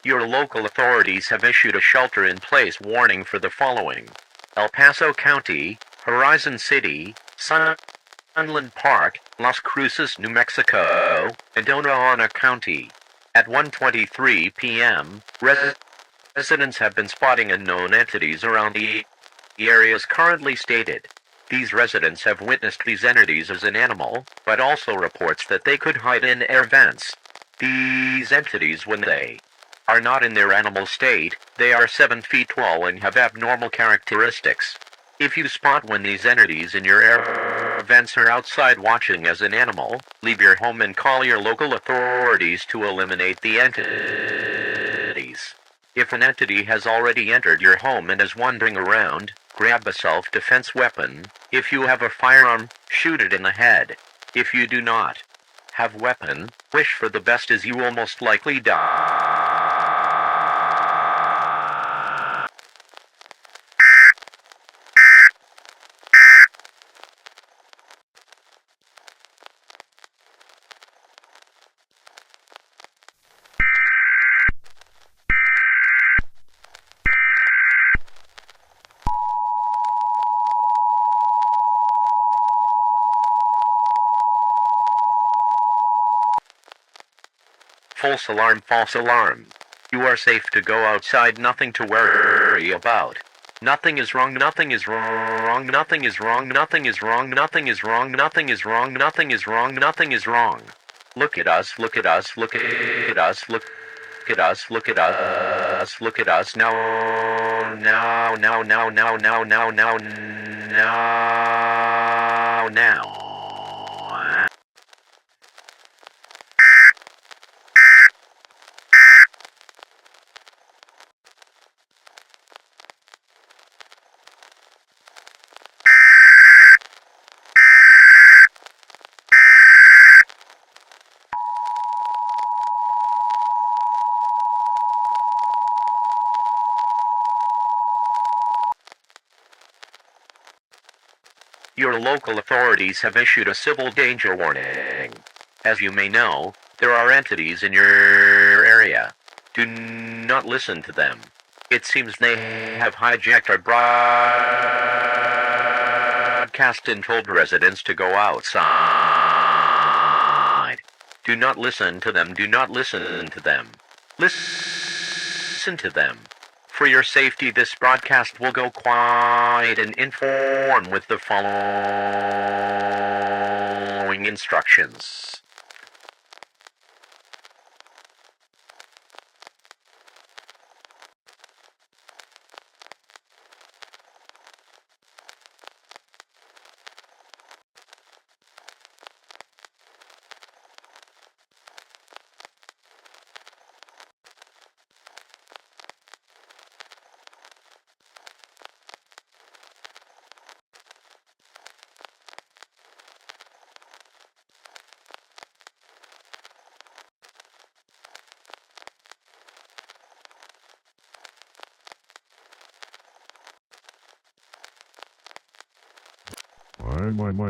Your local authorities have issued a shelter-in-place warning for the following: El Paso County, Horizon City, Sunland Park, Las Cruces, New Mexico, and Dona Ana County. At 1:23 p.m., residents have been spotting unknown entities around the areas currently stated. These residents have witnessed these entities as an animal, but also reports that they could hide in air vents. These entities, when they are not in their animal state, they are 7 feet tall and have abnormal characteristics. If you spot one of these entities in your air vents or outside watching as an animal, leave your home and call your local authorities to eliminate the entities. If an entity has already entered your home and is wandering around, grab a self-defense weapon. If you have a firearm, shoot it in the head. If you do not have weapon, wish for the best as you will most likely die. False alarm, false alarm. You are safe to go outside, nothing to worry about. Nothing is wrong, nothing is wrong, nothing is wrong, nothing is wrong, nothing is wrong, nothing is wrong, nothing is wrong, nothing is wrong. Look at us, look at us, look at us, look at us, look at us, look at us now, now, now, now, now, now, now, now, now, now. Your local authorities have issued a civil danger warning. As you may know, there are entities in your area. Do not listen to them. It seems they have hijacked our broadcast and told residents to go outside. Do not listen to them. Do not listen to them. Listen to them. For your safety, this broadcast will go quiet and inform with the following instructions. Май,